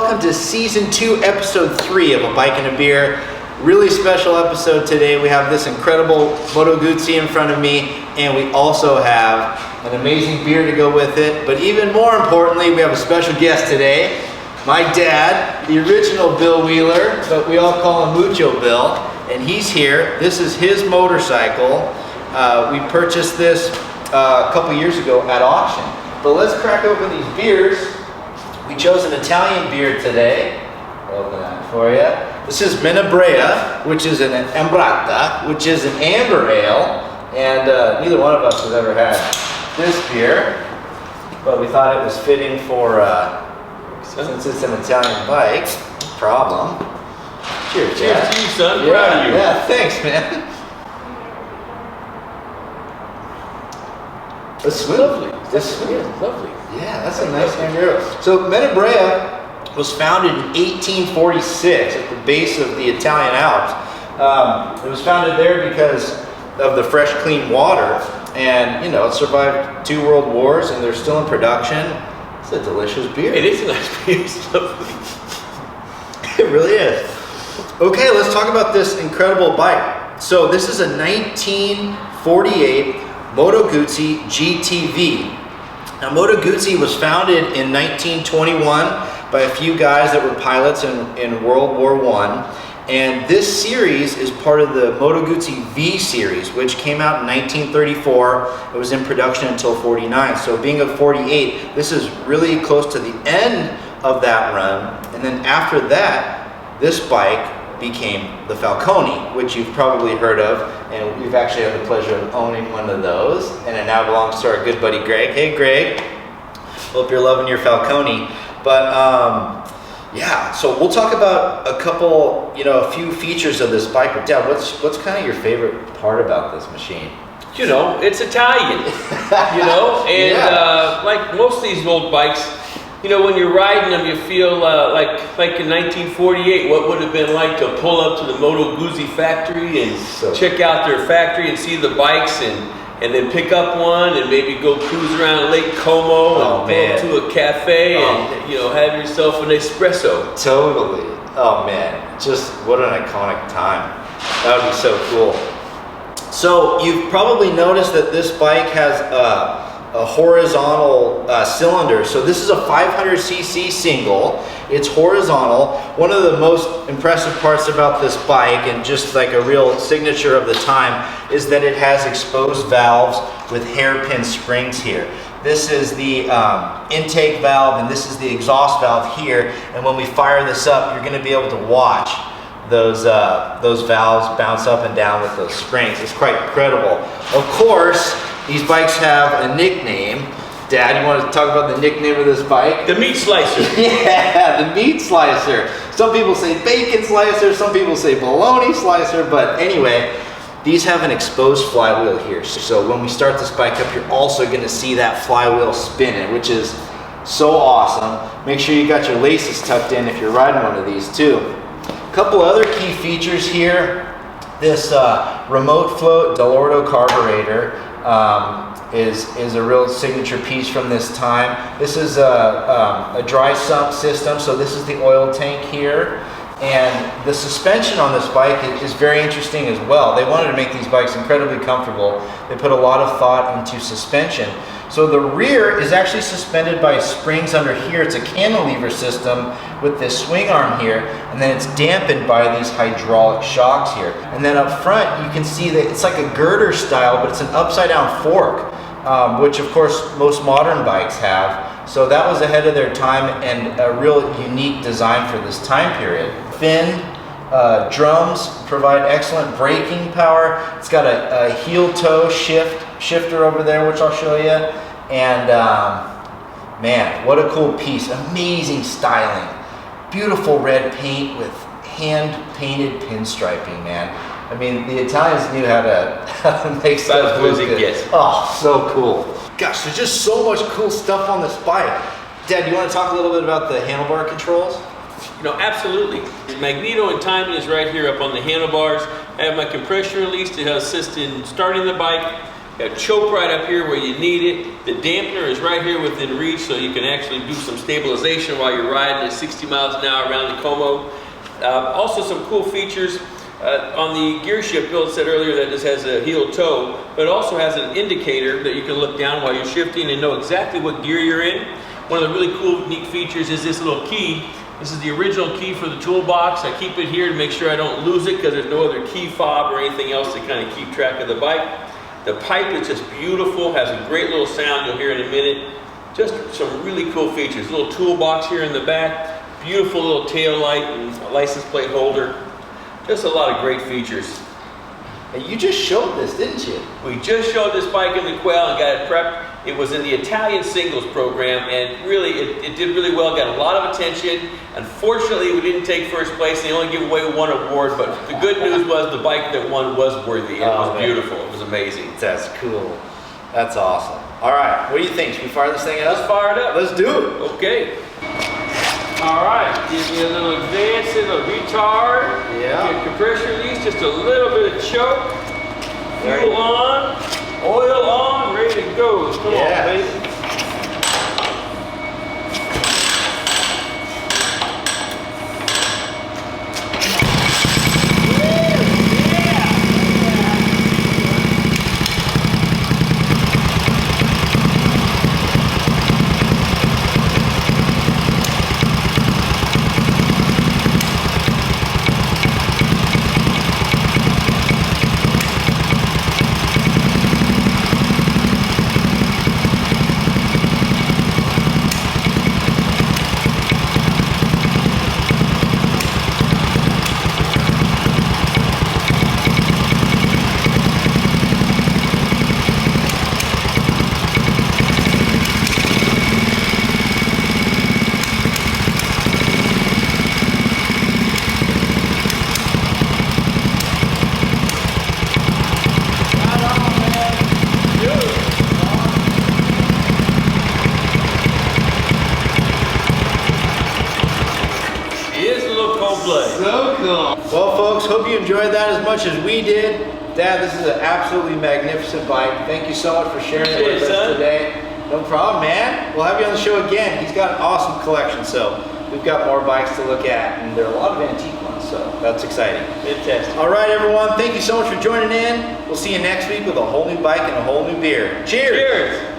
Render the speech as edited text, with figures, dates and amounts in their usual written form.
welcome to Season 2, Episode 3 of A Bike and a Beer. Really special episode today. We have this incredible Moto Guzzi in front of me, and we also have an amazing beer to go with it. But even more importantly, we have a special guest today. My dad, the original Bill Wheeler, but we all call him Mucho Bill, and he's here. This is his motorcycle. We purchased this a couple years ago at auction. But let's crack open these beers. We chose an Italian beer today. I'll open that for you. This is Menabrea, which is an Ambrata, which is an amber ale, and neither one of us has ever had this beer, but we thought it was fitting for, since it's an Italian bike, no problem. Cheers, Cheers Dad. to you, son. Yeah, Proud of you. yeah, thanks, man. That's sweet. Lovely. That's sweet. Lovely. Yeah, that's a nice amber. So Menabrea was founded in 1846 at the base of the Italian Alps. It was founded there because of the fresh, clean water, and you know, it survived 2 world wars, and they're still in production. It's a delicious beer. It is a nice beer. It's lovely. It really is. Okay, let's talk about this incredible bike. So this is a 1948 Moto Guzzi GTV. Now, Moto Guzzi was founded in 1921 by a few guys that were pilots in World War I. And this series is part of the Moto Guzzi V series, which came out in 1934. It was in production until 49. So being a 48, this is really close to the end of that run. And then after that, this bike became the Falcone, which you've probably heard of, and we've actually had the pleasure of owning one of those, and it now belongs to our good buddy Greg. Hey Greg, hope you're loving your Falcone. But yeah, so we'll talk about a couple, a few features of this bike. But Dad, what's kind of your favorite part about this machine? You know, it's Italian. And Yeah. like most of these old bikes, when you're riding them, you feel like in 1948, what would have been like to pull up to the Moto Guzzi factory and check out their factory and see the bikes and then pick up one and maybe go cruise around Lake Como and go up to a cafe and have yourself an espresso. Totally. Oh man, just what an iconic time. That would be so cool. So you've probably noticed that this bike has a horizontal cylinder. So this is a 500cc single. It's horizontal. One of the most impressive parts about this bike, and just like a real signature of the time, is that it has exposed valves with hairpin springs here. This is the intake valve, and this is the exhaust valve here. And when we fire this up, you're going to be able to watch those valves bounce up and down with those springs. It's quite incredible. Of course, these bikes have a nickname. Dad, you want to talk about the nickname of this bike? The meat slicer. Yeah, the meat slicer. Some people say bacon slicer, some people say bologna slicer, but anyway, these have an exposed flywheel here. So when we start this bike up, you're also going to see that flywheel spinning, which is so awesome. Make sure you got your laces tucked in if you're riding one of these too. A couple other key features here. This remote float Delorto carburetor is a real signature piece from this time. This is a dry sump system, so this is the oil tank here. And the suspension on this bike is very interesting as well. They wanted to make these bikes incredibly comfortable. They put a lot of thought into suspension. So the rear is actually suspended by springs under here. It's a cantilever system with this swing arm here, and then it's dampened by these hydraulic shocks here. And then up front, you can see that it's like a girder style, but it's an upside down fork, which of course most modern bikes have. So that was ahead of their time and a real unique design for this time period. Finned drums provide excellent braking power. It's got a heel toe shifter over there, which I'll show you. And man, what a cool piece. Amazing styling. Beautiful red paint with hand painted pinstriping, man. I mean, the Italians knew how to make stuff look good. Oh, so cool. Gosh, there's just so much cool stuff on this bike. Dad, do you want to talk a little bit about the handlebar controls? Absolutely. The magneto and timing is right here up on the handlebars. I have my compression release to assist in starting the bike. Got choke right up here where you need it. The dampener is right here within reach, so you can actually do some stabilization while you're riding at 60 miles an hour around the Como. Also some cool features. On the gear shift, Bill said earlier that this has a heel toe, but it also has an indicator that you can look down while you're shifting and know exactly what gear you're in. One of the really cool, neat features is this little key. This is the original key for the toolbox. I keep it here to make sure I don't lose it because there's no other key fob or anything else to kind of keep track of the bike. The pipe is just beautiful, has a great little sound you'll hear in a minute. Just some really cool features. A little toolbox here in the back, beautiful little tail light and a license plate holder. Just a lot of great features. And you just showed this, didn't you? We just showed this bike in the Quail and got it prepped. It was in the Italian singles program, and really, it did really well, got a lot of attention. Unfortunately, we didn't take first place. They only give away one award, but the good news was the bike that won was worthy, and it was beautiful. It was amazing. That's cool. That's awesome. All right, what do you think? Should we fire this thing up? Let's fire it up. Let's do it. Okay. All right, give me a little advance and a retard. Yeah. Get compression release, just a little bit of choke. Fuel on, oil on, ready to go. Come on, baby. So cool. Well, folks, hope you enjoyed that as much as we did. Dad, this is an absolutely magnificent bike. Thank you so much for sharing it with us today. No problem, man. We'll have you on the show again. He's got an awesome collection, so we've got more bikes to look at, and there are a lot of antique ones, so that's exciting. Fantastic. All right, everyone. Thank you so much for joining in. We'll see you next week with a whole new bike and a whole new beer. Cheers. Cheers.